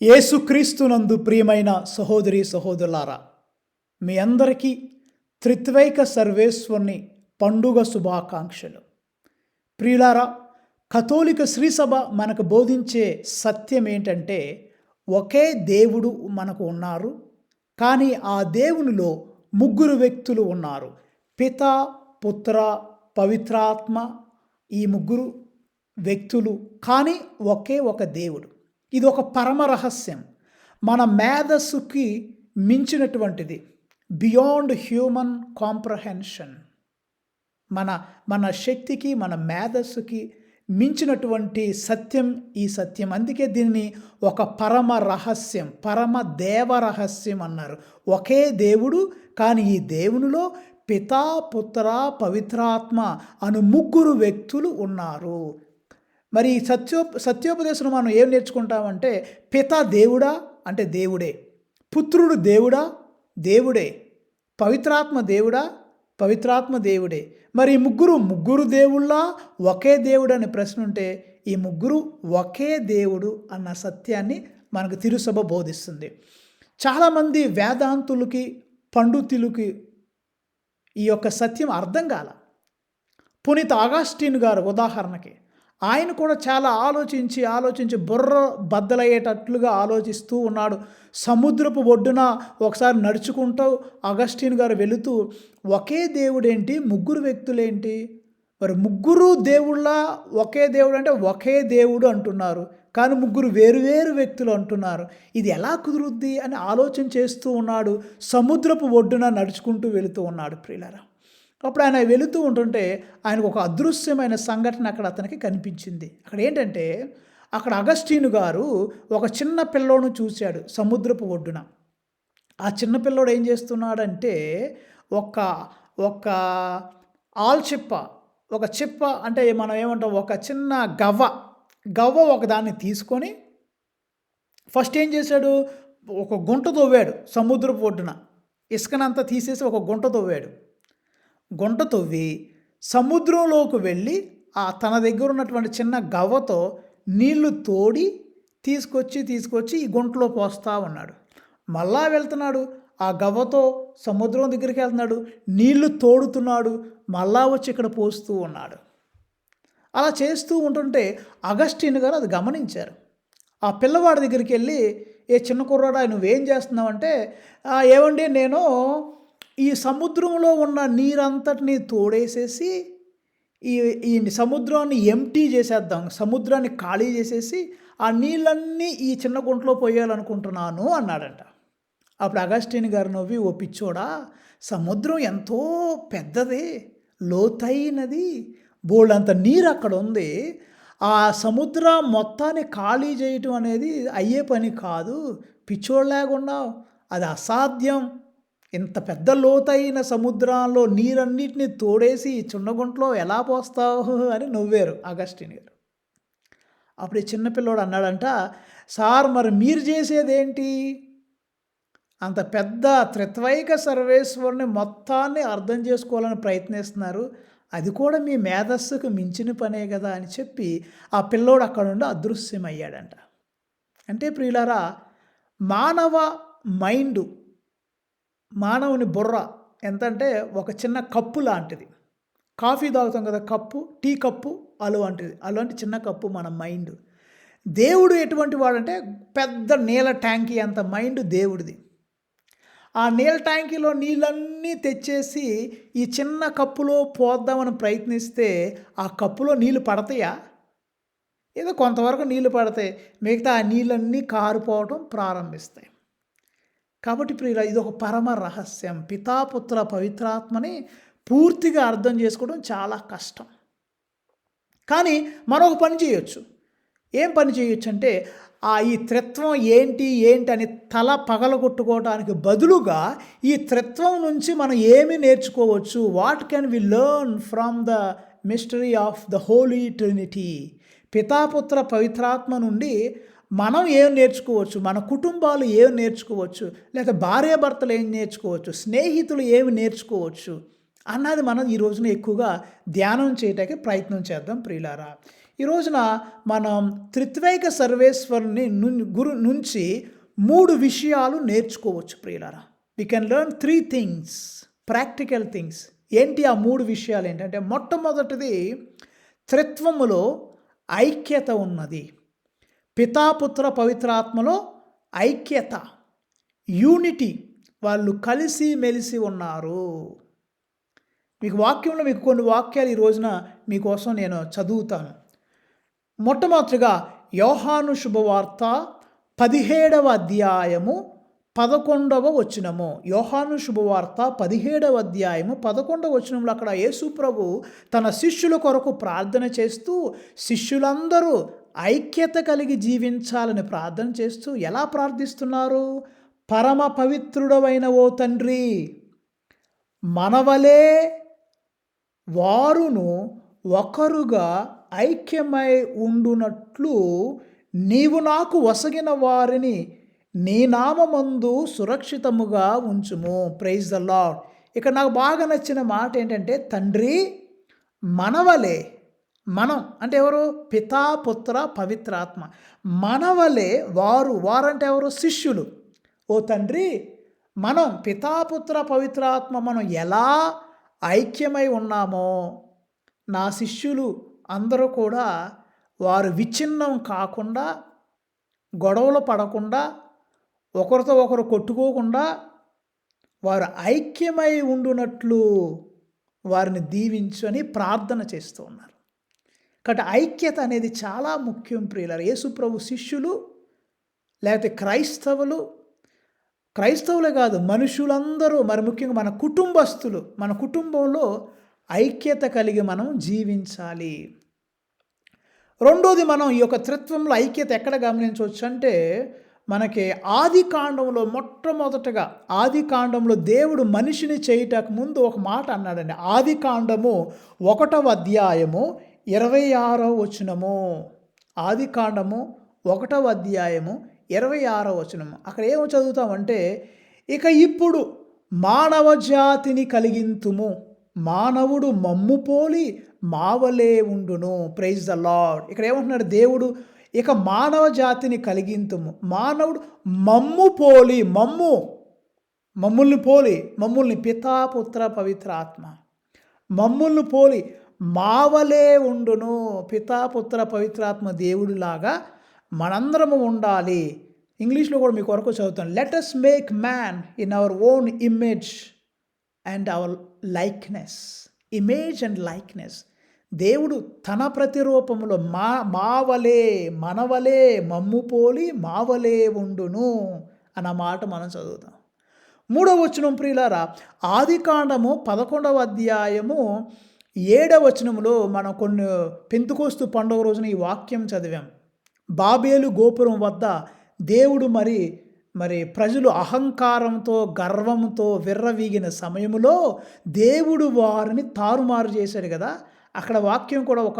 యేసుక్రీస్తునందు ప్రియమైన సహోదరి సహోదరులారా, మీ అందరికీ త్రిత్వైక సర్వేశ్వరుని పండుగ శుభాకాంక్షలు. ప్రియులారా, కథోలిక శ్రీసభ మనకు బోధించే సత్యం ఏంటంటే, ఒకే దేవుడు మనకు ఉన్నారు. కానీ ఆ దేవునిలో ముగ్గురు వ్యక్తులు ఉన్నారు. పిత, పుత్ర, పవిత్రాత్మ. ఈ ముగ్గురు వ్యక్తులు కానీ ఒకే ఒక దేవుడు. ఇది ఒక పరమ రహస్యం, మన మేధస్సుకి మించినటువంటిది, బియాండ్ హ్యూమన్ కాంప్రహెన్షన్. మన మన శక్తికి, మన మేధస్సుకి మించినటువంటి సత్యం ఈ సత్యం. అందుకే దీన్ని ఒక పరమ రహస్యం, పరమ దేవ రహస్యం అన్నారు. ఒకే దేవుడు కానీ ఈ దేవునిలో పితా, పుత్ర, పవిత్రాత్మ అను ముగ్గురు వ్యక్తులు ఉన్నారు. మరి ఈ సత్యోపదేశం మనం ఏం నేర్చుకుంటామంటే, పిత దేవుడా అంటే దేవుడే, పుత్రుడు దేవుడా దేవుడే, పవిత్రాత్మ దేవుడా పవిత్రాత్మ దేవుడే. మరి ఈ ముగ్గురు దేవుళ్ళ ఒకే దేవుడు అనే ప్రశ్న ఉంటే, ఈ ముగ్గురు ఒకే దేవుడు అన్న సత్యాన్ని మనకు తిరుసభ బోధిస్తుంది. చాలామంది వేదాంతులకి, పండితులకి ఈ యొక్క సత్యం అర్థం కాల. పునీత ఆగస్టిన్ గారు ఉదాహరణకి, ఆయన కూడా చాలా ఆలోచించి బుర్ర బద్దలయ్యేటట్లుగా ఆలోచిస్తూ ఉన్నాడు. సముద్రపు ఒడ్డున ఒకసారి నడుచుకుంటూ ఆగస్టిన్ గారు వెళుతూ, ఒకే దేవుడేంటి, ముగ్గురు వ్యక్తులేంటి, మరి ముగ్గురు దేవుళ్ళ ఒకే దేవుడు అంటే ఒకే దేవుడు అంటున్నారు, కానీ ముగ్గురు వేరువేరు వ్యక్తులు అంటున్నారు. ఇది ఎలా కుదురుద్ది అని ఆలోచన చేస్తూ ఉన్నాడు. సముద్రపు ఒడ్డున నడుచుకుంటూ వెళుతూ ఉన్నాడు ప్రియులారా. అప్పుడు ఆయన వెళుతూ ఉంటుంటే ఆయనకు ఒక అదృశ్యమైన సంఘటన అక్కడ అతనికి కనిపించింది. అక్కడ ఏంటంటే, అక్కడ అగస్టీను గారు ఒక చిన్న పిల్లోను చూశాడు సముద్రపు ఒడ్డున. ఆ చిన్న పిల్లోడు ఏం చేస్తున్నాడంటే, ఒక ఆల్చిప్ప, ఒక చిప్ప అంటే మనం ఏమంటాం, ఒక చిన్న గవ్వ ఒకదాన్ని తీసుకొని ఫస్ట్ ఏం చేశాడు, ఒక గుంట తవ్వాడు సముద్రపు ఒడ్డున. ఇసుకనంతా తీసేసి ఒక గుంట తవ్వాడు. గుంట తవ్వి సముద్రంలోకి వెళ్ళి తన దగ్గర ఉన్నటువంటి చిన్న గవ్వతో నీళ్లు తోడి తీసుకొచ్చి ఈ గుంటలో పోస్తూ ఉన్నాడు. మళ్ళా వెళ్తున్నాడు, ఆ గవ్వతో సముద్రం దగ్గరికి వెళ్తున్నాడు, నీళ్లు తోడుతున్నాడు, మళ్ళా వచ్చి ఇక్కడ పోస్తూ ఉన్నాడు. అలా చేస్తూ ఉంటుంటే అగస్టిన్ గారు అది గమనించారు. ఆ పిల్లవాడి దగ్గరికి వెళ్ళి, ఏ చిన్న కుర్రాడా నువ్వేం చేస్తున్నావంటే, ఏమండి నేను ఈ సముద్రంలో ఉన్న నీరంతటిని తోడేసేసి ఈ సముద్రాన్ని ఎంటీ చేసేద్దాం, సముద్రాన్ని ఖాళీ చేసేసి ఆ నీళ్ళన్నీ ఈ చిన్న గుంటలో పోయాలనుకుంటున్నాను అన్నాడంట. అప్పుడు అగస్టిన్ గారు నవ్వి, ఓ పిచ్చోడా, సముద్రం ఎంతో పెద్దది, లోతైనది, బోల్డంత నీరు అక్కడ ఉంది. ఆ సముద్రం మొత్తాన్ని ఖాళీ చేయటం అనేది అయ్యే పని కాదు, పిచ్చోళ్ళలాగున్నావు, అది అసాధ్యం. ఇంత పెద్ద లోతైన సముద్రంలో నీరన్నిటిని తోడేసి చున్నగుంట్లో ఎలా పోస్తావు అని నవ్వారు అగస్టిన్ గారు. అప్పుడు ఈ చిన్నపిల్లోడు అన్నాడంట, సార్ మరి మీరు చేసేదేంటి, అంత పెద్ద త్రిత్వైక సర్వేశ్వరుని మొత్తాన్ని అర్థం చేసుకోవాలని ప్రయత్నిస్తున్నారు, అది కూడా మీ మేధస్సుకు మించిన పనే కదా అని చెప్పి ఆ పిల్లోడు అక్కడ నుండి అదృశ్యమయ్యాడంట. అంటే ప్రియులారా, మానవ మైండు, మానవుని బుర్ర ఎంతంటే ఒక చిన్న కప్పు లాంటిది. కాఫీ తాగుతాం కదా కప్పు, టీ కప్పు అలాంటి చిన్న కప్పు మన మైండ్. దేవుడు ఎటువంటి వాడంటే పెద్ద నీళ్ళ ట్యాంకీ అంత మైండ్ దేవుడిది. ఆ నీళ్ళ ట్యాంకీలో నీళ్ళన్నీ తెచ్చేసి ఈ చిన్న కప్పులో పోద్దామని ప్రయత్నిస్తే ఆ కప్పులో నీళ్ళు పడతాయా? ఏదో కొంతవరకు నీళ్ళు పడతాయి, మిగతా ఆ నీళ్ళన్నీ కారిపోవటం ప్రారంభిస్తాయి. కాబట్టి ప్రియుల, ఇది ఒక పరమ రహస్యం. పితాపుత్ర పవిత్రాత్మని పూర్తిగా అర్థం చేసుకోవడం చాలా కష్టం. కానీ మరొక పని చేయొచ్చు. ఏం పని చేయొచ్చు అంటే, ఈ త్రిత్వం ఏంటి అని తల పగలగొట్టుకోవడానికి బదులుగా ఈ త్రిత్వం నుంచి మనం ఏమి నేర్చుకోవచ్చు, what can we learn from the mystery of the Holy Trinity. పితాపుత్ర పవిత్రాత్మ నుండి మనం ఏం నేర్చుకోవచ్చు, మన కుటుంబాలు ఏం నేర్చుకోవచ్చు, లేక భార్యాభర్తలు ఏం నేర్చుకోవచ్చు, స్నేహితులు ఏమి నేర్చుకోవచ్చు అన్నది మనం ఈ రోజున ఎక్కువగా ధ్యానం చేయటానికి ప్రయత్నం చేద్దాం ప్రియులారా. ఈ రోజున మనం త్రిత్వైక సర్వేశ్వరుని నుంచి 3 విషయాలు నేర్చుకోవచ్చు ప్రియులారా. We can learn 3 things, practical things. ఏంటి ఆ 3 విషయాలు ఏంటంటే, మొట్టమొదటిది త్రిత్వములో ఐక్యత ఉన్నది. పితాపుత్ర పవిత్రాత్మలో ఐక్యత, యూనిటీ, వాళ్ళు కలిసి మెలిసి ఉన్నారు. మీకు వాక్యంలో మీకు కొన్ని వాక్యాలు ఈ రోజున మీకోసం నేను చదువుతాను. మొట్టమొదటిగా యోహాను శుభవార్త 17వ అధ్యాయము 11వ వచనము. యోహాను శుభవార్త 17వ అధ్యాయము 11వ వచనంలో అక్కడ యేసు ప్రభు తన శిష్యుల కొరకు ప్రార్థన చేస్తూ, శిష్యులందరూ ఐక్యత కలిగి జీవించాలని ప్రార్థన చేస్తూ ఎలా ప్రార్థిస్తున్నారు? పరమ పవిత్రుడవైన ఓ తండ్రి, మనవలే వారును ఒకరుగా ఐక్యమై ఉండునట్లు నీవు నాకు వసగిన వారిని నీ నామమందు సురక్షితముగా ఉంచుము. Praise the Lord. ఇక్కడ నాకు బాగా నచ్చిన మాట ఏంటంటే, తండ్రి మనవలే, మనం అంటే ఎవరు? పితా పుత్ర పవిత్రాత్మ. మనవలే వారంటే ఎవరు? శిష్యులు. ఓ తండ్రి, మనం పితాపుత్ర పవిత్రాత్మ మనం ఎలా ఐక్యమై ఉన్నామో, నా శిష్యులు అందరూ కూడా వారు విచ్ఛిన్నం కాకుండా, గొడవలు పడకుండా, ఒకరితో ఒకరు కొట్టుకోకుండా వారు ఐక్యమై ఉండునట్లు వారిని దీవించు అని ప్రార్థన చేస్తూ ఉన్నారు. కాబట్టి ఐక్యత అనేది చాలా ముఖ్యం ప్రియులారా. యేసు ప్రభు శిష్యులు లేకపోతే క్రైస్తవులే కాదు, మనుషులందరూ, మరి ముఖ్యంగా మన కుటుంబస్తులు, మన కుటుంబంలో ఐక్యత కలిగి మనం జీవించాలి. రెండోది, మనం ఈ యొక్క త్రిత్వంలో ఐక్యత ఎక్కడ గమనించవచ్చు అంటే, మనకి ఆది కాండంలో మొట్టమొదటగా, ఆది కాండంలో దేవుడు మనిషిని చేయటకు ముందు ఒక మాట అన్నాడండి. ఆది కాండము 1వ అధ్యాయము 26వ వచనము. ఆది కాండము 1వ అధ్యాయము 26వ వచనము. అక్కడ ఏమో చదువుతామంటే, ఇక ఇప్పుడు మానవ జాతిని కలిగింతుము, మానవుడు మమ్ము పోలి మావలే ఉండును. Praise the Lord. ఇక్కడ ఏమంటున్నాడు దేవుడు? ఇక మానవ జాతిని కలిగింతుము, మానవుడు మమ్ము పోలి, మమ్ముల్ని పోలి, మమ్ముల్ని పితా పుత్ర పవిత్ర ఆత్మ మమ్ముల్ని పోలి మావలే ఉండును. పితా పుత్ర పవిత్రాత్మ దేవుడిలాగా మనందరము ఉండాలి. ఇంగ్లీష్లో కూడా మీ కొరకు చదువుతాను. Let us make man in our own image and hour likeness. Image and likeness. దేవుడు తన ప్రతిరూపములో మావలే, మనవలే, మమ్ము పోలి మావలే ఉండును అన్న మాట మనం చదువుతాం. 3వ వచనం ప్రియులారా, ఆది కాండము 11వ అధ్యాయము 7వ వచనంలో మనం కొన్ని పెంతుకోస్తు పండుగ రోజున ఈ వాక్యం చదివాం. బాబేలు గోపురం వద్ద దేవుడు మరి ప్రజలు అహంకారంతో, గర్వంతో విర్రవీగిన సమయంలో దేవుడు వారిని తారుమారు చేశాడు కదా. అక్కడ వాక్యం కూడా ఒక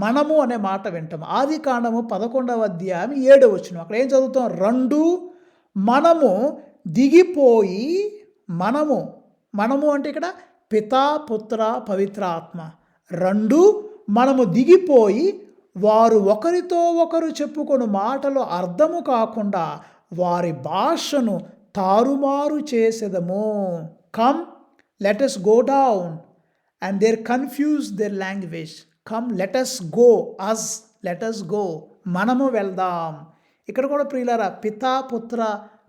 మనము అనే మాట వింటాం. ఆది కాండము 11వ అధ్యాయం 7వ వచనం. అక్కడ ఏం చదువుతాం? మనము దిగిపోయి, మనము అంటే ఇక్కడ పితా పుత్ర పవిత్ర ఆత్మ. మనము దిగిపోయి వారు ఒకరితో ఒకరు చెప్పుకొని మాటలు అర్థము కాకుండా వారి భాషను తారుమారు చేసేదము. Come let us go down and they confuse their language. Come let us go, let us go. మనము వెళ్దాం. ఇక్కడ కూడా ప్రియులారా, పితా పుత్ర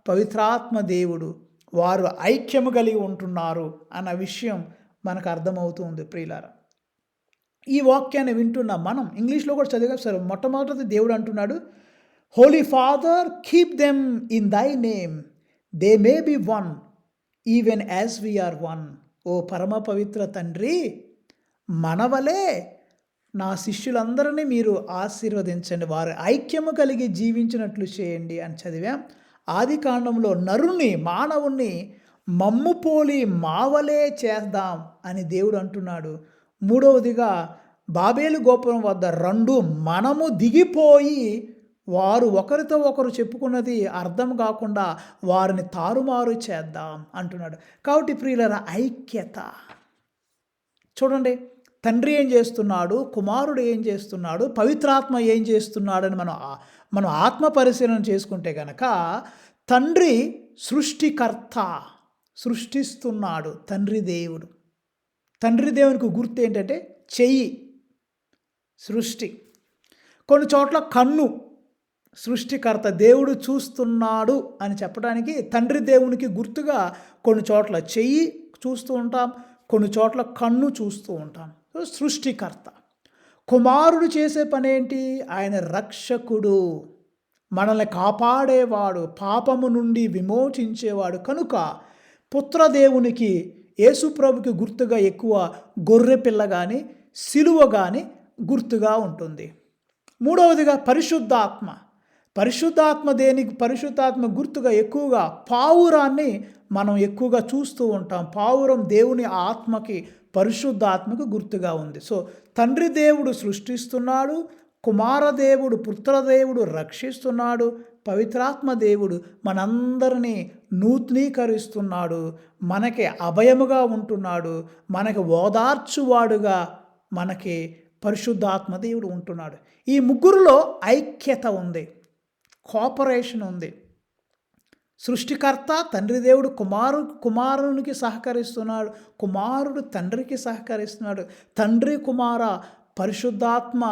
పవిత్రాత్మ దేవుడు వారు ఐక్యము కలిగి ఉంటున్నారు అన్న విషయం మనకు అర్థమవుతుంది ప్రియులారా. ఈ వాక్యాన్ని వింటున్న మనం ఇంగ్లీష్లో కూడా చదివాం సార్. మొట్టమొదటి దేవుడు అంటున్నాడు, Holy Father keep them in thy name they may be one even as we are one. ఓ పరమ పవిత్ర తండ్రి, మనవలే నా శిష్యులందరినీ మీరు ఆశీర్వదించండి, వారు ఐక్యము కలిగి జీవించినట్లు చేయండి అని చదివాం. ఆది కాండంలో మానవుణ్ణి మమ్ము పోలి మావలే చేద్దాం అని దేవుడు అంటున్నాడు. 3వదిగా బాబేలు గోపురం వద్ద మనము దిగిపోయి వారు ఒకరితో ఒకరు చెప్పుకున్నది అర్థం కాకుండా వారిని తారుమారు చేద్దాం అంటున్నాడు. కాబట్టి ప్రియులారా, ఐక్యత చూడండి. తండ్రి ఏం చేస్తున్నాడు, కుమారుడు ఏం చేస్తున్నాడు, పవిత్రాత్మ ఏం చేస్తున్నాడని మనం ఆత్మ పరిశీలన చేసుకుంటే గనక తండ్రి సృష్టికర్త, సృష్టిస్తున్నాడు తండ్రి దేవుడు. తండ్రి దేవునికి గుర్తు ఏంటంటే చెయ్యి, సృష్టి. కొన్ని చోట్ల కన్ను, సృష్టికర్త, దేవుడు చూస్తున్నాడు అని చెప్పడానికి తండ్రి దేవునికి గుర్తుగా కొన్ని చోట్ల చెయ్యి చూస్తూ ఉంటాం, కొన్ని చోట్ల కన్ను చూస్తూ ఉంటాం. సృష్టికర్త. కుమారుడు చేసే పని ఏంటి? ఆయన రక్షకుడు, మనల్ని కాపాడేవాడు, పాపము నుండి విమోచించేవాడు. కనుక పుత్రదేవునికి, యేసుప్రభుకి గుర్తుగా ఎక్కువ గొర్రె పిల్ల కానీ సిలువ కానీ గుర్తుగా ఉంటుంది. మూడవదిగా పరిశుద్ధాత్మ. పరిశుద్ధాత్మ గుర్తుగా ఎక్కువగా పావురాన్ని మనం ఎక్కువగా చూస్తూ ఉంటాం. పావురం దేవుని ఆత్మకి, పరిశుద్ధాత్మకు గుర్తుగా ఉంది. సో తండ్రి దేవుడు సృష్టిస్తున్నాడు, కుమారదేవుడు, పుత్రదేవుడు రక్షిస్తున్నాడు, పవిత్రాత్మ దేవుడు మనందరినీ నూతనీకరిస్తున్నాడు, మనకి అభయముగా ఉంటున్నాడు, మనకి ఓదార్చువాడుగా మనకి పరిశుద్ధాత్మ దేవుడు ఉంటున్నాడు. ఈ ముగ్గురులో ఐక్యత ఉంది, కోఆపరేషన్ ఉంది. సృష్టికర్త తండ్రి దేవుడు కుమారునికి సహకరిస్తున్నాడు, కుమారుడు తండ్రికి సహకరిస్తున్నాడు, తండ్రి కుమార పరిశుద్ధాత్మ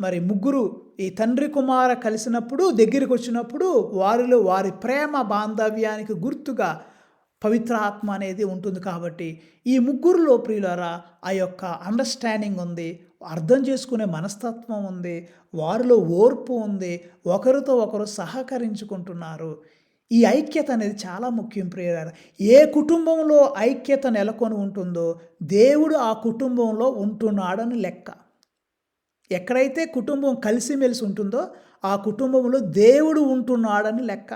మరి ముగ్గురు ఈ తండ్రి కుమార కలిసినప్పుడు, దగ్గరికి వచ్చినప్పుడు వారిలో వారి ప్రేమ బాంధవ్యానికి గుర్తుగా పవిత్రాత్మ అనేది ఉంటుంది. కాబట్టి ఈ ముగ్గురులో ప్రియులారా ఆ యొక్క అండర్స్టాండింగ్ ఉంది, అర్థం చేసుకునే మనస్తత్వం ఉంది, వారిలో ఓర్పు ఉంది, ఒకరితో ఒకరు సహకరించుకుంటున్నారు. ఈ ఐక్యత అనేది చాలా ముఖ్యం ప్రియులారా. ఏ కుటుంబంలో ఐక్యత నెలకొని ఉంటుందో దేవుడు ఆ కుటుంబంలో ఉంటున్నాడని లెక్క. ఎక్కడైతే కుటుంబం కలిసిమెలిసి ఉంటుందో ఆ కుటుంబంలో దేవుడు ఉంటున్నాడని లెక్క.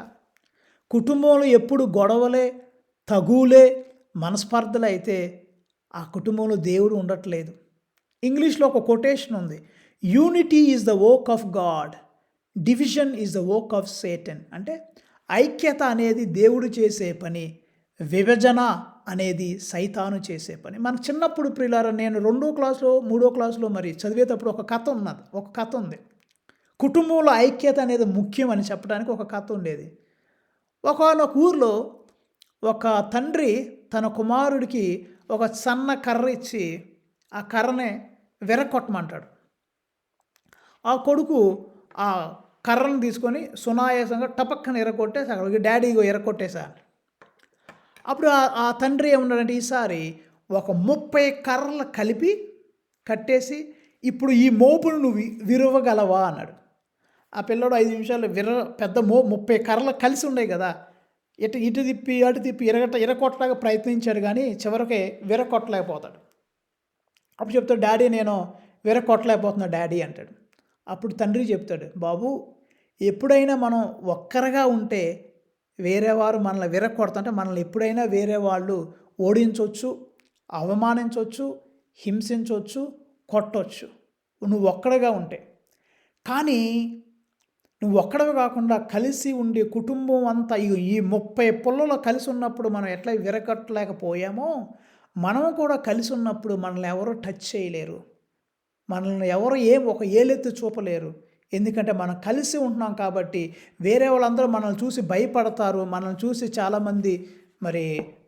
కుటుంబంలో ఎప్పుడు గొడవలే, తగులే, మనస్పర్ధలు అయితే ఆ కుటుంబంలో దేవుడు ఉండట్లేదు. ఇంగ్లీష్లో ఒక కొటేషన్ ఉంది, unity is the work of God, division is the work of Satan. అంటే ఐక్యత అనేది దేవుడు చేసే పని, విభజన అనేది సైతాను చేసే పని. మన చిన్నప్పుడు ప్రియులారా, నేను 2వ క్లాసులో 3వ క్లాసులో మరి చదివేటప్పుడు ఒక కథ ఉంది. కుటుంబంలో ఐక్యత అనేది ముఖ్యం అని చెప్పడానికి ఒక కథ ఉండేది. ఒకానొక ఊర్లో ఒక తండ్రి తన కుమారుడికి ఒక సన్న కర్ర ఇచ్చి ఆ కర్రని విరగొట్టమంటాడు. ఆ కొడుకు ఆ కర్రను తీసుకొని సునాయాసంగా టపక్కన ఎరగొట్టేసి అక్కడికి డాడీగో ఎరగొట్టేశా. అప్పుడు ఆ తండ్రి ఏమన్నాడంటే, ఈసారి ఒక 30 కర్రలు కలిపి కట్టేసి ఇప్పుడు ఈ మోపును నువ్వు విరవగలవా అన్నాడు. ఆ పిల్లడు 5 నిమిషాలు పెద్ద 30 కర్రలు కలిసి ఉన్నాయి కదా, ఇటు తిప్పి అటు తిప్పి ఇరగొట్టలాగా ప్రయత్నించాడు, కానీ చివరికి విరగొట్టలేకపోతాడు. అప్పుడు చెప్తాడు, డాడీ నేను విరగొట్టలేకపోతున్నా డాడీ అంటాడు. అప్పుడు తండ్రి చెప్తాడు, బాబు ఎప్పుడైనా మనం ఒక్కరుగా ఉంటే వేరేవారు మనల్ని విరగొడుతుంటే మనల్ని ఎప్పుడైనా వేరే వాళ్ళు ఓడించవచ్చు, అవమానించవచ్చు, హింసించవచ్చు, కొట్టవచ్చు నువ్వు ఒక్కడిగా ఉంటే. కానీ నువ్వు ఒక్కడవి కాకుండా కలిసి ఉండే కుటుంబం అంతా ఈ 30 పుల్లలో కలిసి ఉన్నప్పుడు మనం ఎట్లా విరగొట్టలేకపోయామో, మనం కూడా కలిసి ఉన్నప్పుడు మనల్ని ఎవరో టచ్ చేయలేరు, మనల్ని ఎవరు ఒక ఏలెత్తి చూపలేరు. ఎందుకంటే మనం కలిసి ఉంటున్నాం కాబట్టి. వేరే వాళ్ళందరూ మనల్ని చూసి భయపడతారు, మనల్ని చూసి చాలామంది మరి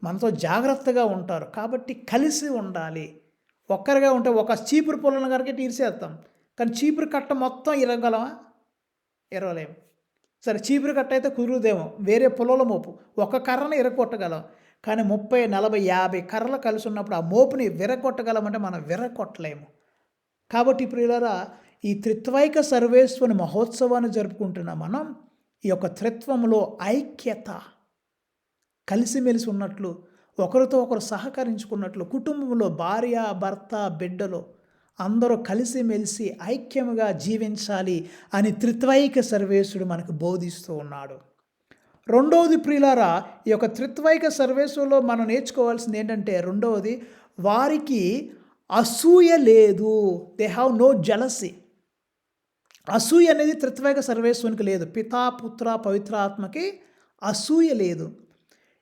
మనతో జాగ్రత్తగా ఉంటారు. కాబట్టి కలిసి ఉండాలి. ఒక్కరిగా ఉంటే ఒక చీపురు పుల్లను కనుక తీసేస్తాం, కానీ చీపురు కట్ట మొత్తం ఇరగలమా? ఇరవలేము. సరే చీపురు కట్ట అయితే కుదురుదేమో, వేరే పుల్లల మోపు ఒక కర్రను ఇరగొట్టగలం, కానీ 30, 40, 50 కర్రలు కలిసి ఉన్నప్పుడు ఆ మోపుని విరగొట్టగలమంటే మనం విరగొట్టలేము. కాబట్టి ప్రియులారా, ఈ త్రిత్వైక సర్వేశ్వరుని మహోత్సవాన్ని జరుపుకుంటున్న మనం ఈ యొక్క త్రిత్వంలో ఐక్యత, కలిసిమెలిసి ఉన్నట్లు, ఒకరితో ఒకరు సహకరించుకున్నట్లు, కుటుంబంలో భార్య, భర్త, బిడ్డలు అందరూ కలిసిమెలిసి ఐక్యముగా జీవించాలి అని త్రిత్వైక సర్వేశ్వరుడు మనకు బోధిస్తూ ఉన్నాడు. రెండవది ప్రియులారా, ఈ యొక్క త్రిత్వైక సర్వేశ్వరులో మనం నేర్చుకోవాల్సింది ఏంటంటే, రెండవది వారికి అసూయ లేదు. They have no jealousy. అసూయ అనేది త్రిత్వైక సర్వేశ్వరునికి లేదు. పితా, పుత్ర, పవిత్ర ఆత్మకి అసూయ లేదు.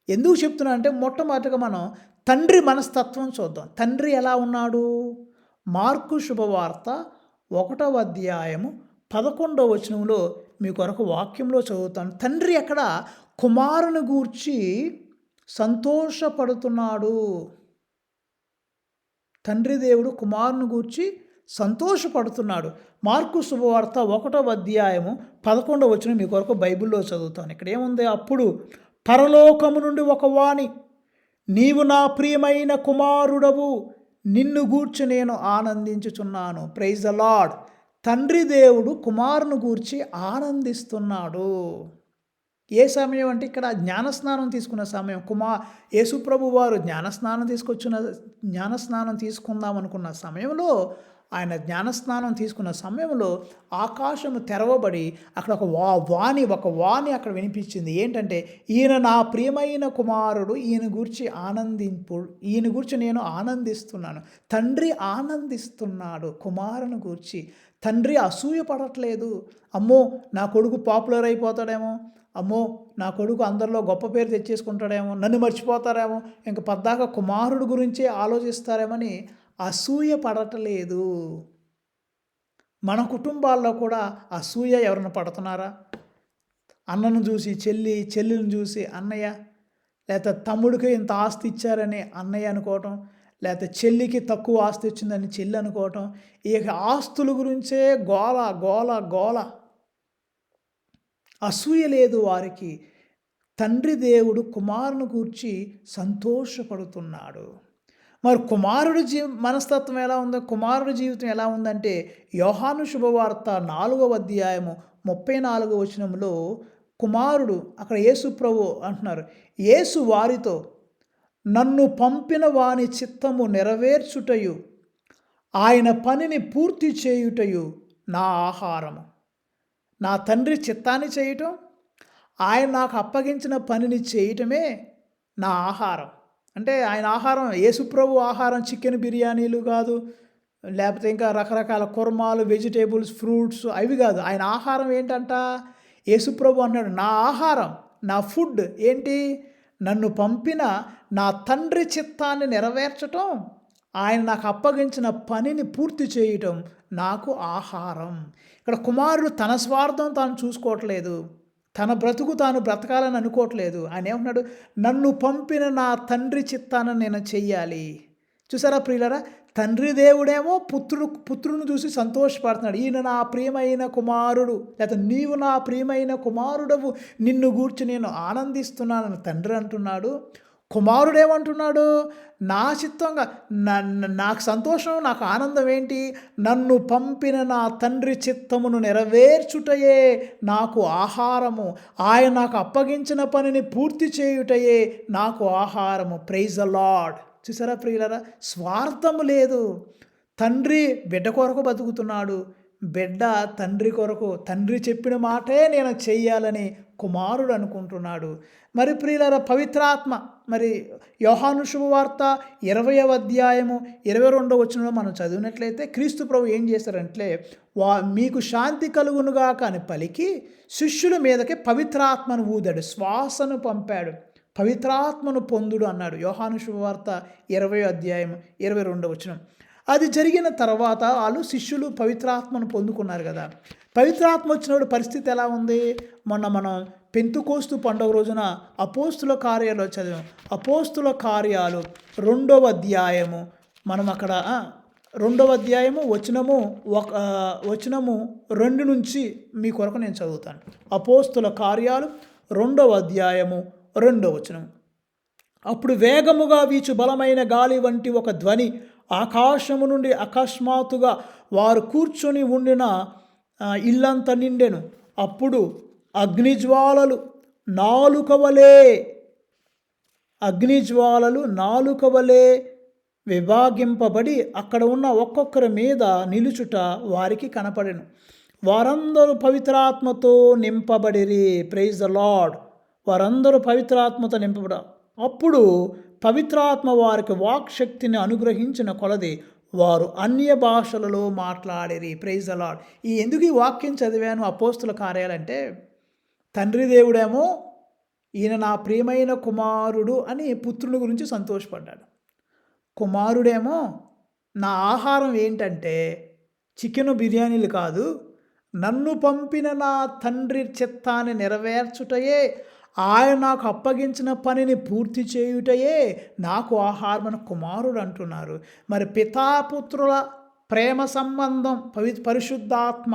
ఎందుకు చెప్తున్నా అంటే, మొట్టమొదటిగా మనం తండ్రి మనస్తత్వం చూద్దాం. తండ్రి ఎలా ఉన్నాడు? మార్కు శుభవార్త 1వ అధ్యాయము 11వ వచనంలో మీ కొరకు వాక్యంలో చదువుతాను. తండ్రి అక్కడ కుమారుని గూర్చి సంతోషపడుతున్నాడు. తండ్రి దేవుడు కుమారుని గూర్చి సంతోషపడుతున్నాడు. మార్కు శుభవార్త 1వ అధ్యాయము 11వ వచనం మీ కొరకు బైబిల్లో చదువుతాను. ఇక్కడ ఏముంది? అప్పుడు పరలోకము నుండి ఒక వాణి, నీవు నా ప్రియమైన కుమారుడవు, నిన్ను గూర్చి నేను ఆనందించుచున్నాను. Praise the lord. తండ్రి దేవుడు కుమారుని గూర్చి ఆనందిస్తున్నాడు. ఏ సమయం అంటే ఇక్కడ జ్ఞానస్నానం తీసుకున్న సమయం. యేసుప్రభు వారు జ్ఞానస్నానం తీసుకుందాం అనుకున్న సమయంలో, ఆయన జ్ఞానస్నానం తీసుకున్న సమయంలో ఆకాశము తెరవబడి అక్కడ ఒక వాణి అక్కడ వినిపించింది. ఏంటంటే, ఈయన నా ప్రియమైన కుమారుడు, ఈయన గురించి నేను ఆనందిస్తున్నాను. తండ్రి ఆనందిస్తున్నాడు కుమారుని గూర్చి. తండ్రి అసూయ పడట్లేదు. అమ్మో నా కొడుకు పాపులర్ అయిపోతాడేమో, అమ్మో నా కొడుకు అందరిలో గొప్ప పేరు తెచ్చేసుకుంటాడేమో, నన్ను మర్చిపోతారేమో, ఇంక పద్దాక కుమారుడు గురించే ఆలోచిస్తారేమని అసూయ పడటలేదు. మన కుటుంబాల్లో కూడా అసూయ ఎవరైనా పడుతున్నారా? అన్నను చూసి చెల్లిని చూసి అన్నయ్య, లేకపోతే తమ్ముడికి ఇంత ఆస్తి ఇచ్చారని అన్నయ్య అనుకోవటం, లేకపోతే చెల్లికి తక్కువ ఆస్తి వచ్చిందని చెల్లి అనుకోవటం, ఇక ఆస్తుల గురించే గోల గోల గోల. అసూయ లేదు వారికి. తండ్రి దేవుడు కుమారుని గూర్చి సంతోషపడుతున్నాడు. మరి కుమారుడి మనస్తత్వం ఎలా ఉందో, కుమారుడి జీవితం ఎలా ఉందంటే, యోహాను శుభవార్త 4వ అధ్యాయము 34వ వచనంలో కుమారుడు, అక్కడ యేసు ప్రభు అంటున్నారు, యేసు వారితో, నన్ను పంపిన వాని చిత్తము నెరవేర్చుటయు ఆయన పనిని పూర్తి చేయుటయు నా ఆహారము. నా తండ్రి చిత్తాన్ని చేయటం, ఆయన నాకు అప్పగించిన పనిని చేయటమే నా ఆహారం. అంటే ఆయన ఆహారం, యేసుప్రభు ఆహారం చికెన్ బిర్యానీలు కాదు, లేకపోతే ఇంకా రకరకాల కుర్మాలు, వెజిటేబుల్స్, ఫ్రూట్స్ అవి కాదు. ఆయన ఆహారం ఏంటంట? యేసుప్రభు అన్నాడు, నా ఆహారం, నా ఫుడ్ ఏంటి? నన్ను పంపిన నా తండ్రి చిత్తాన్ని నెరవేర్చటం, ఆయన నాకు అప్పగించిన పనిని పూర్తి చేయటం నాకు ఆహారం. ఇక్కడ కుమారుడు తన స్వార్థం తాను చూసుకోవట్లేదు, తన బ్రతుకు తాను బ్రతకాలని అనుకోవట్లేదు. ఆయన ఏమంటున్నాడు? నన్ను పంపిన నా తండ్రి చిత్తాన్ని నేను చెయ్యాలి. చూసారా ప్రియులారా? తండ్రి దేవుడేమో పుత్రుని చూసి సంతోషపడుతున్నాడు. ఈయన నా ప్రియమైన కుమారుడు, లేకపోతే నీవు నా ప్రియమైన కుమారుడవు, నిన్ను గూర్చి నేను ఆనందిస్తున్నానని తండ్రి అంటున్నాడు. కుమారుడు ఏమంటున్నాడు? నా చిత్తంగా నాకు సంతోషం, నాకు ఆనందం ఏంటి? నన్ను పంపిన నా తండ్రి చిత్తమును నెరవేర్చుటయే నాకు ఆహారము, ఆయన నాకు అప్పగించిన పనిని పూర్తి చేయుటయే నాకు ఆహారము. Praise the Lord. చూసారా ప్రియులారా? స్వార్థము లేదు. తండ్రి బిడ్డ కొరకు బతుకుతున్నాడు, బిడ్డ తండ్రి కొరకు, తండ్రి చెప్పిన మాటే నేను చెయ్యాలని కుమారుడు అనుకుంటున్నాడు. మరి ప్రియులారా, పవిత్రాత్మ, మరి యోహాను శుభవార్త 20వ అధ్యాయము 22వ వచనంలో మనం చదివినట్లయితే, క్రీస్తు ప్రభు ఏం చేశారంటే, మీకు శాంతి కలుగునుగాక అని పలికి శిష్యుల మీదకి పవిత్రాత్మను ఊదాడు, శ్వాసను పంపాడు, పవిత్రాత్మను పొందుడు అన్నాడు. యోహాను శుభవార్త 20వ అధ్యాయం 22వ వచనం. అది జరిగిన తర్వాత వాళ్ళు శిష్యులు పవిత్రాత్మను పొందుకున్నారు కదా. పవిత్రాత్మ వచ్చినప్పుడు పరిస్థితి ఎలా ఉంది? మొన్న మనం పెంతుకోస్తు పండుగ రోజున అపోస్తుల కార్యాలు చదివాం. అపోస్తుల కార్యాలు 2వ అధ్యాయము, మనం అక్కడ 2వ అధ్యాయము వచనము 2 నుంచి మీ కొరకు నేను చదువుతాను. అపోస్తుల కార్యాలు 2వ అధ్యాయము 2వ వచనం. అప్పుడు వేగముగా వీచు బలమైన గాలి వంటి ఒక ధ్వని ఆకాశము నుండి అకస్మాత్తుగా వారు కూర్చొని ఉండిన ఇల్లంతా నిండెను. అప్పుడు అగ్నిజ్వాలలు నాలుక వలె విభాగింపబడి అక్కడ ఉన్న ఒక్కొక్కరి మీద నిలుచుట వారికి కనపడెను. వారందరూ పవిత్రాత్మతో నింపబడిరి. Praise the Lord. వారందరూ పవిత్రాత్మతో నింపబడ. అప్పుడు పవిత్రాత్మ వారికి వాక్శక్తిని అనుగ్రహించిన కొలది వారు అన్య భాషలలో మాట్లాడిరి. Praise the lord. ఎందుకు ఈ వాక్యం చదివాను? అపోస్తుల కార్యాలంటే, తండ్రి దేవుడేమో ఈయన నా ప్రియమైన కుమారుడు అని పుత్రుని గురించి సంతోషపడ్డాడు. కుమారుడేమో నా ఆహారం ఏంటంటే చికెను బిర్యానీలు కాదు. నన్ను పంపిన నా తండ్రి చిత్తాన్ని నెరవేర్చుటయే, ఆయన నాకు అప్పగించిన పనిని పూర్తి చేయుటయే నాకు ఆహారమని కుమారుడు అంటున్నారు. మరి పితాపుత్రుల ప్రేమ సంబంధం పరిశుద్ధాత్మ.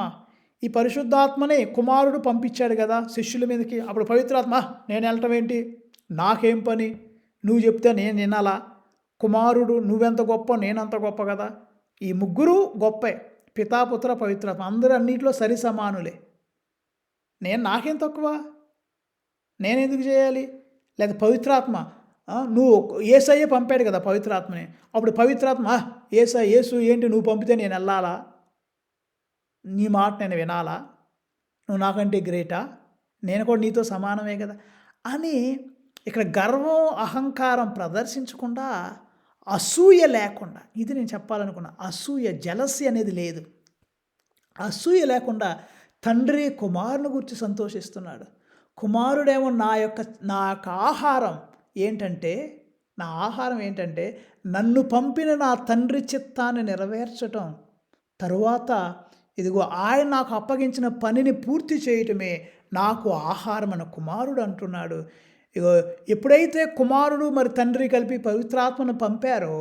ఈ పరిశుద్ధాత్మని కుమారుడు పంపించాడు కదా శిష్యుల మీదకి. అప్పుడు పవిత్రాత్మ నేను వెళ్ళటం ఏంటి? నాకేం పని? నువ్వు చెప్తే నేను వినాలా? కుమారుడు నువ్వెంత గొప్ప, నేనంత గొప్ప కదా. ఈ ముగ్గురు గొప్పే, పితాపుత్ర పవిత్రాత్మ. అందరూ అన్నింటిలో సరి సమానులే. నాకేం తక్కువ? నేనెందుకు చేయాలి? లేదా పవిత్రాత్మ నువ్వు యేసయ్య పంపాడు కదా పవిత్రాత్మని. అప్పుడు పవిత్రాత్మ యేసు ఏంటి నువ్వు పంపితే నేను వెళ్ళాలా? నీ మాట నేను వినాలా? నువ్వు నాకంటే గ్రేటా? నేను కూడా నీతో సమానమే కదా అని ఇక్కడ గర్వం, అహంకారం ప్రదర్శించకుండా, అసూయ లేకుండా, ఇది నేను చెప్పాలనుకున్నా. అసూయ, జలసి అనేది లేదు. అసూయ లేకుండా తండ్రి కుమారుని గురించి సంతోషిస్తున్నాడు. కుమారుడేమో నా యొక్క ఆహారం ఏంటంటే, నన్ను పంపిన నా తండ్రి చిత్తాన్ని నెరవేర్చటం, తరువాత ఇదిగో ఆయన నాకు అప్పగించిన పనిని పూర్తి చేయటమే నాకు ఆహారం అని కుమారుడు అంటున్నాడు. ఇగో ఎప్పుడైతే కుమారుడు మరి తండ్రి కలిపి పవిత్రాత్మను పంపారో,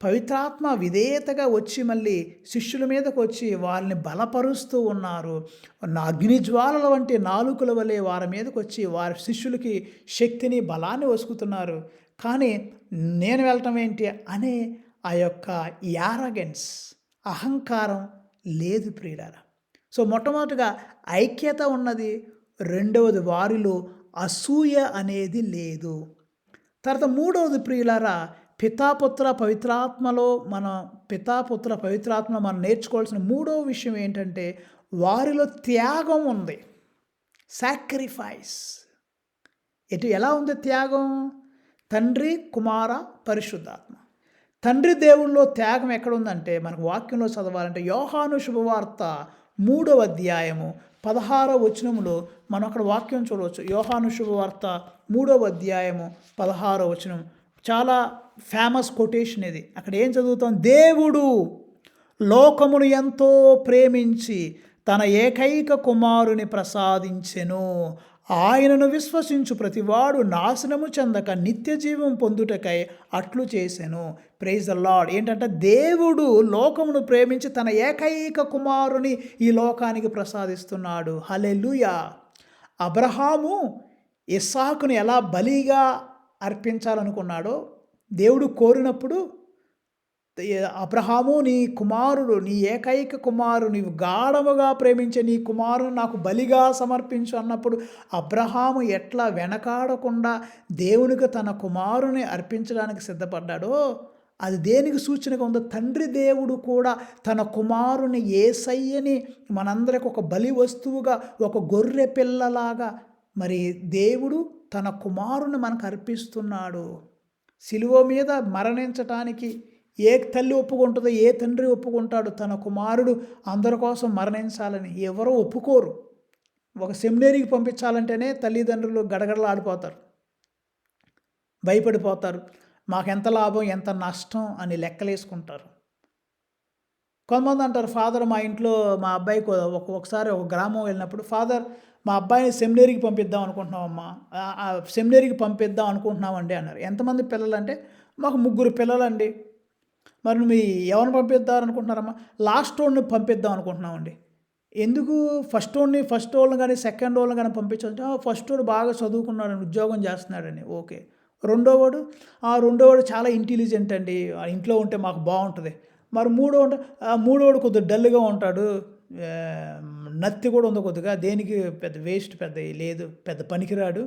పవిత్రాత్మ విధేయతగా వచ్చి మళ్ళీ శిష్యుల మీదకు వచ్చి వారిని బలపరుస్తూ ఉన్నారు. అగ్నిజ్వాలల వంటి నాలుకల వలె వారి మీదకు వచ్చి వారి శిష్యులకి శక్తిని, బలాన్ని వసుకుతున్నారు. కానీ నేను వెళ్ళటం ఏంటి అనే ఆ యొక్క యారగెన్స్, అహంకారం లేదు ప్రియులారా. సో మొట్టమొదటిగా ఐక్యత ఉన్నది. రెండవది వారిలో అసూయ అనేది లేదు. తర్వాత మూడవది ప్రియులారా, పితాపుత్ర పవిత్రాత్మలో మనం నేర్చుకోవాల్సిన మూడవ విషయం ఏంటంటే, వారిలో త్యాగం ఉంది. సాక్రిఫైస్. ఎలా ఉంది త్యాగం? తండ్రి, కుమార, పరిశుద్ధాత్మ. తండ్రి దేవుళ్ళలో త్యాగం ఎక్కడుందంటే, మనకు వాక్యంలో చదవాలంటే యోహాను శుభవార్త 3వ అధ్యాయము 16వ వచనములో మనం అక్కడ వాక్యం చూడవచ్చు. యోహాను శుభవార్త 3వ అధ్యాయము 16వ వచనం చాలా ఫేమస్ కొటేషన్ ఇది. అక్కడ ఏం చదువుతాం? దేవుడు లోకమును ఎంతో ప్రేమించి తన ఏకైక కుమారుని ప్రసాదించెను. ఆయనను విశ్వసించు ప్రతివాడు నాశనము చెందక నిత్య జీవం పొందుటకై అట్లు చేసెను. Praise the Lord. ఏంటంటే దేవుడు లోకమును ప్రేమించి తన ఏకైక కుమారుని ఈ లోకానికి ప్రసాదిస్తున్నాడు. హల్లెలూయా. అబ్రహాము ఇస్సాకును ఎలా బలిగా అర్పించాలనుకున్నాడో దేవుడు కోరినప్పుడు, అబ్రహాము నీ కుమారుడు, నీ ఏకైక కుమారుడు, నీవు గాఢముగా ప్రేమించే నీ కుమారుని నాకు బలిగా సమర్పించు అన్నప్పుడు అబ్రహాము ఎట్లా వెనకాడకుండా దేవునికి తన కుమారుని అర్పించడానికి సిద్ధపడ్డాడో, అది దేనికి సూచనగా ఉందో, తండ్రి దేవుడు కూడా తన కుమారుని యేసయ్యని మనందరికి ఒక బలి వస్తువుగా, ఒక గొర్రె పిల్లలాగా మరి దేవుడు తన కుమారుని మనకు అర్పిస్తున్నాడు. సిలువ మీద మరణించటానికి ఏ తల్లి ఒప్పుకుంటుందో, ఏ తండ్రి ఒప్పుకుంటాడు తన కుమారుడు అందరి కోసం మరణించాలని? ఎవరో ఒప్పుకోరు. ఒక సెమినరీకి పంపించాలంటేనే తల్లిదండ్రులు గడగడలాడిపోతారు, భయపడిపోతారు. మాకెంత లాభం, ఎంత నష్టం అని లెక్కలేసుకుంటారు. కొంతమంది అంటారు, ఫాదర్ మా ఇంట్లో మా అబ్బాయికి ఒకసారి ఒక గ్రామం వెళ్ళినప్పుడు, ఫాదర్ మా అబ్బాయిని సెమినరీకి పంపిద్దాం అనుకుంటున్నామమ్మా, సెమినరీకి పంపిద్దాం అనుకుంటున్నామండి అన్నారు. ఎంతమంది పిల్లలంటే, మాకు 3 పిల్లలండి. మరి మీ ఎవరిని పంపిద్దామనుకుంటున్నారమ్మా? లాస్ట్ వాడిని పంపిద్దాం అనుకుంటున్నామండి. ఎందుకు ఫస్ట్ వాళ్ళని కానీ సెకండ్ వాళ్ళని కానీ పంపించాలంటే, ఫస్ట్ వాడు బాగా చదువుకున్నాడని, ఉద్యోగం చేస్తున్నాడని. ఓకే. రెండోవాడు చాలా ఇంటెలిజెంట్ అండి, ఇంట్లో ఉంటే మాకు బాగుంటుంది. మరి మూడోవాడు కొద్దిగా డల్గా ఉంటాడు, నత్తి కూడా ఉంది కొద్దిగా, దేనికి పెద్ద వేస్ట్, పెద్ద లేదు, పెద్ద పనికిరాడు,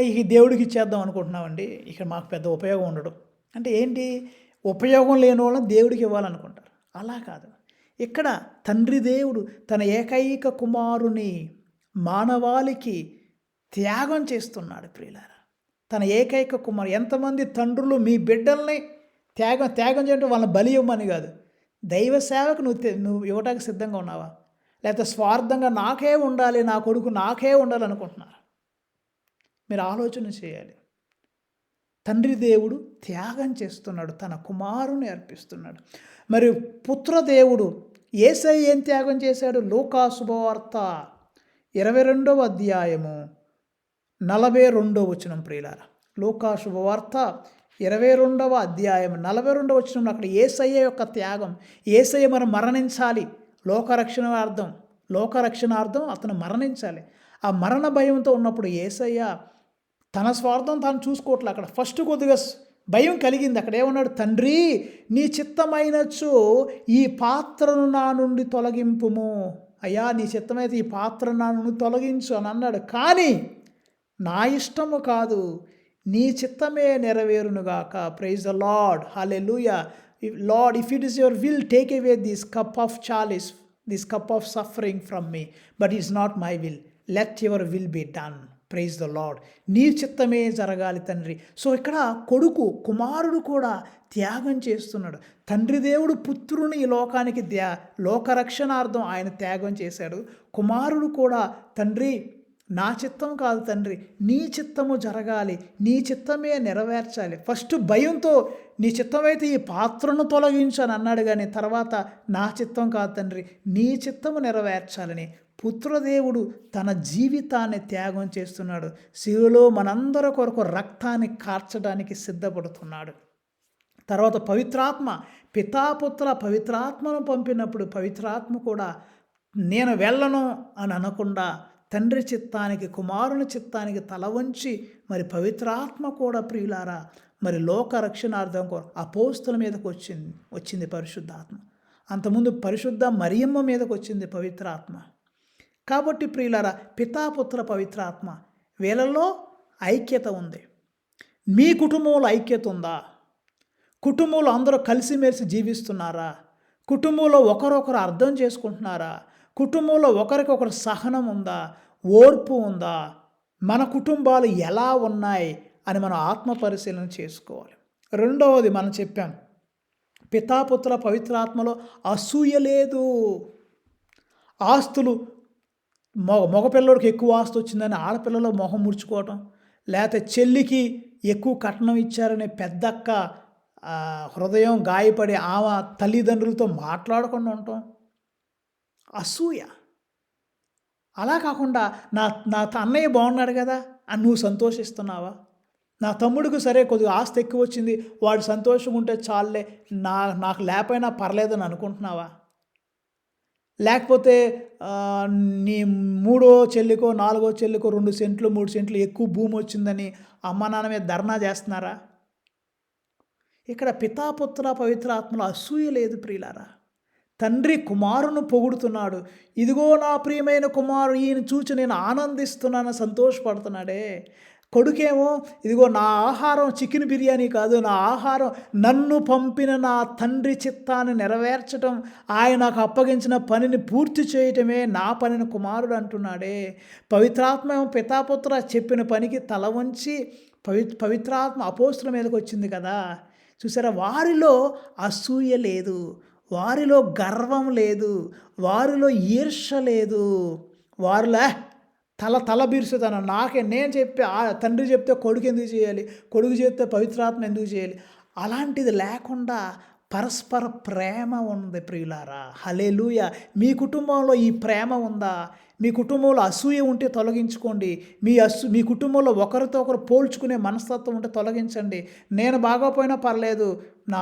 ఇక దేవుడికి ఇచ్చేద్దాం అనుకుంటున్నామండి, ఇక మాకు పెద్ద ఉపయోగం ఉండడు. అంటే ఏంటి? ఉపయోగం లేని వాళ్ళని దేవుడికి ఇవ్వాలనుకుంటారు. అలా కాదు. ఇక్కడ తండ్రి దేవుడు తన ఏకైక కుమారుని మానవాళికి త్యాగం చేస్తున్నాడు ప్రియులారా. తన ఏకైక కుమారు. ఎంతమంది తండ్రులు మీ బిడ్డల్ని త్యాగం చేయడం వాళ్ళని బలి ఇవ్వమని కాదు, దైవ సేవకు నువ్వు ఇవ్వటానికి సిద్ధంగా ఉన్నావా? లేకపోతే స్వార్థంగా నాకే ఉండాలి, నా కొడుకు నాకే ఉండాలి అనుకుంటున్నారు? మీరు ఆలోచన చేయాలి. తండ్రి దేవుడు త్యాగం చేస్తున్నాడు, తన కుమారుని అర్పిస్తున్నాడు. మరి పుత్రదేవుడు యేసయ్య ఏం త్యాగం చేశాడు? లూకా శుభవార్త 22వ అధ్యాయము 42వ వచనం ప్రియులారా. లూకా శుభవార్త 22వ అధ్యాయం 42వ వచనంలో అక్కడ యేసయ్య యొక్క త్యాగం. యేసయ్య మనం మరణించాలి, లోకరక్షణార్థం అతను మరణించాలి. ఆ మరణ భయంతో ఉన్నప్పుడు యేసయ్య తన స్వార్థం తాను చూసుకోవట్లే. అక్కడ ఫస్ట్ కొద్దిగా భయం కలిగింది. అక్కడ ఏమన్నాడు? తండ్రి, నీ చిత్తమైనచో ఈ పాత్రను నా నుండి తొలగింపుము. అయ్యా, నీ చిత్తమైతే ఈ పాత్ర నా నుండి తొలగించు అని అన్నాడు. కానీ నా ఇష్టము కాదు, నీ చిత్తమే నెరవేరునుగాక. Praise the Lord, hallelujah. Lord, if it is your will, take away this cup of chalice, this cup of suffering from me, but is not my will, let your will be done. Praise the Lord. నీ చిత్తమే జరగాలి తండ్రి. So ఇక్కడ కుమారుడు కూడా త్యాగం చేస్తున్నాడు. తండ్రి దేవుడు పుత్రుని ఈ లోకానికి లోకరక్షణార్థం ఆయన త్యాగం చేశాడు. కుమారుడు కూడా, తండ్రి నా చిత్తం కాదు తండ్రి, నీ చిత్తము జరగాలి, నీ చిత్తమే నెరవేర్చాలి. ఫస్ట్ భయంతో నీ చిత్తమైతే ఈ పాత్రను తొలగించు అని అన్నాడు, కానీ తర్వాత నా చిత్తం కాదు తండ్రి, నీ చిత్తము నెరవేర్చాలని పుత్రదేవుడు తన జీవితాన్ని త్యాగం చేస్తున్నాడు. శిలువలో మనందరి కొరకు రక్తాన్ని కార్చడానికి సిద్ధపడుతున్నాడు. తర్వాత పవిత్రాత్మ, పితాపుత్ర పవిత్రాత్మను పంపినప్పుడు పవిత్రాత్మ కూడా నేను వెళ్ళను అని అనకుండా తండ్రి చిత్తానికి, కుమారుని చిత్తానికి తల వంచి, మరి పవిత్రాత్మ కూడా ప్రియులారా మరి లోక రక్షణార్థం అపోస్తుల మీదకు వచ్చింది పరిశుద్ధాత్మ. అంతకుముందు పరిశుద్ధ మరియమ్మ మీదకు వచ్చింది పవిత్రాత్మ. కాబట్టి ప్రియులారా, పితాపుత్ర పవిత్రాత్మ వీళ్ళలో ఐక్యత ఉంది. మీ కుటుంబంలో ఐక్యత ఉందా? కుటుంబంలో అందరూ కలిసిమెలిసి జీవిస్తున్నారా? కుటుంబంలో ఒకరొకరు అర్థం చేసుకుంటున్నారా? కుటుంబంలో ఒకరికొకరు సహనం ఉందా? ఓర్పు ఉందా? మన కుటుంబాలు ఎలా ఉన్నాయి అని మనం ఆత్మ పరిశీలన చేసుకోవాలి. రెండవది మనం చెప్పాం, పితాపుత్ర పవిత్రాత్మలో అసూయ లేదు. ఆస్తులు, మగపిల్లడికి ఎక్కువ ఆస్తి వచ్చిందని ఆడపిల్లలో మొహం ముడుచుకోవటం, లేకపోతే చెల్లికి ఎక్కువ కట్నం ఇచ్చారనే పెద్దక్క హృదయం గాయపడి ఆమె తల్లిదండ్రులతో మాట్లాడకుండా ఉండటం అసూయ. అలా కాకుండా నా అన్నయ్య బాగున్నాడు కదా అని నువ్వు సంతోషిస్తున్నావా? నా తమ్ముడికి సరే కొద్దిగా ఆస్తి ఎక్కువ వచ్చింది, వాడు సంతోషంగా ఉంటే చాలే, నాకు లేకపోయినా పర్లేదని అనుకుంటున్నావా? లేకపోతే నీ మూడో చెల్లికో నాలుగో చెల్లికో 2 సెంట్లు 3 సెంట్లు ఎక్కువ భూమి వచ్చిందని అమ్మ నాన్న మీద ధర్నా చేస్తున్నారా? ఇక్కడ పితాపుత్ర పవిత్ర ఆత్మలో అసూయ లేదు ప్రియులారా. తండ్రి కుమారును పొగుడుతున్నాడు. ఇదిగో నా ప్రియమైన కుమారుడు, ఈయన చూచి నేను ఆనందిస్తున్నాను, సంతోషపడుతున్నాడే. కొడుకేమో ఇదిగో నా ఆహారం చికెన్ బిర్యానీ కాదు, నా ఆహారం నన్ను పంపిన నా తండ్రి చిత్తాన్ని నెరవేర్చడం, ఆయన నాకు అప్పగించిన పనిని పూర్తి చేయటమే నా పనిని కుమారుడు అంటున్నాడే. పవిత్రాత్మ పితాపుత్ర చెప్పిన పనికి తల వంచి పవిత్రాత్మ అపోస్తుల మీదకి వచ్చింది కదా. చూసారా, వారిలో అసూయ లేదు, వారిలో గర్వం లేదు, వారిలో ఈర్ష్య లేదు, వారిలో తల బిరుసుతాను నేను చెప్తే తండ్రి చెప్తే కొడుకు ఎందుకు చేయాలి, కొడుకు చెప్తే పవిత్రాత్మ ఎందుకు చేయాలి, అలాంటిది లేకుండా పరస్పర ప్రేమ ఉంది ప్రియులారా. హల్లెలూయా. మీ కుటుంబంలో ఈ ప్రేమ ఉందా? మీ కుటుంబంలో అసూయ ఉంటే తొలగించుకోండి. మీ కుటుంబంలో ఒకరితో ఒకరు పోల్చుకునే మనస్తత్వం ఉంటే తొలగించండి. నేను బాగోపోయినా పర్లేదు, మా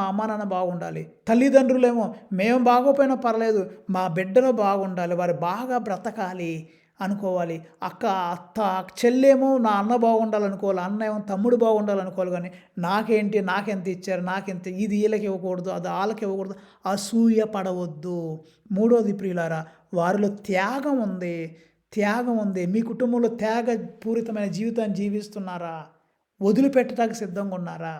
అమ్మ నాన్న బాగుండాలి. తల్లిదండ్రులేమో మేము బాగోపోయినా పర్లేదు, మా బిడ్డలు బాగుండాలి, వారు బాగా బ్రతకాలి అనుకోవాలి. అత్త చెల్లేమో నా అన్న బాగుండాలనుకోవాలి, అన్న ఏమో తమ్ముడు బాగుండాలనుకోవాలి. కానీ నాకెంత ఇచ్చారు, నాకెంత, ఇది వీళ్ళకి ఇవ్వకూడదు, అది వాళ్ళకి ఇవ్వకూడదు, అసూయ పడవద్దు. మూడోది ప్రియులారా, వారిలో త్యాగం ఉంది. మీ కుటుంబంలో త్యాగపూరితమైన జీవితాన్ని జీవిస్తున్నారా? వదిలిపెట్టడానికి సిద్ధంగా ఉన్నారా?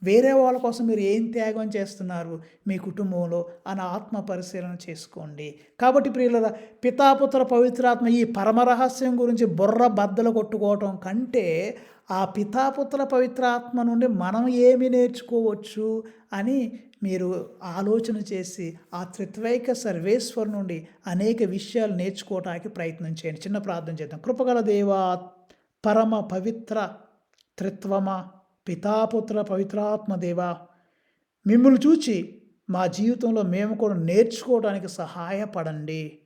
వేరే వాళ్ళ కోసం మీరు ఏం త్యాగం చేస్తున్నారు మీ కుటుంబంలో అని ఆత్మ పరిశీలన చేసుకోండి. కాబట్టి ప్రియులారా, పితాపుత్ర పవిత్రాత్మ ఈ పరమరహస్యం గురించి బుర్ర బద్దలు కొట్టుకోవటం కంటే ఆ పితాపుత్ర పవిత్రాత్మ నుండి మనం ఏమి నేర్చుకోవచ్చు అని మీరు ఆలోచన చేసి ఆ త్రిత్వైక సర్వేశ్వరు నుండి అనేక విషయాలు నేర్చుకోవటానికి ప్రయత్నం చేయండి. చిన్న ప్రార్థన చేద్దాం. కృపగల దేవా, పరమ పవిత్ర త్రిత్వమా, పితాపుత్ర పవిత్రాత్మ దేవ, మిమ్మల్ని చూచి మా జీవితంలో మేము కూడా నేర్చుకోవడానికి సహాయపడండి.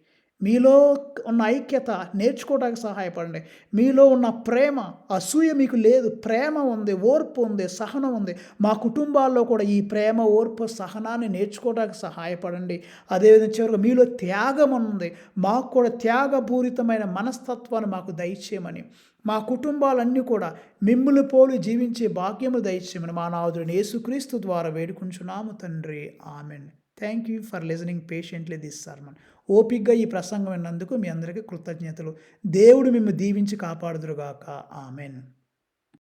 మీలో ఉన్న ఐక్యత నేర్చుకోవడానికి సహాయపడండి. మీలో ఉన్న ప్రేమ, అసూయ మీకు లేదు. ప్రేమ ఉంది, ఓర్పు ఉంది, సహనం ఉంది. మా కుటుంబాల్లో కూడా ఈ ప్రేమ, ఓర్పు, సహనాన్ని నేర్చుకోవడానికి సహాయపడండి. అదేవిధంగా చివరిగా మీలో త్యాగం ఉంది. మాకు కూడా త్యాగపూరితమైన మనస్తత్వాన్ని మాకు దయచేయమని, మా కుటుంబాలన్నీ కూడా మిమ్ములు పోలి జీవించే భాగ్యము దయచేయమని మా నాథుడైన యేసుక్రీస్తు ద్వారా వేడుకుంటున్నాము తండ్రి. Amen. Thank you for listening patiently this sermon. ఓపికగా ఈ ప్రసంగం విన్నందుకు మీ అందరికీ కృతజ్ఞతలు. దేవుడు మిమ్మల్ని దీవించి కాపాడుదురుగాక. ఆమెన్.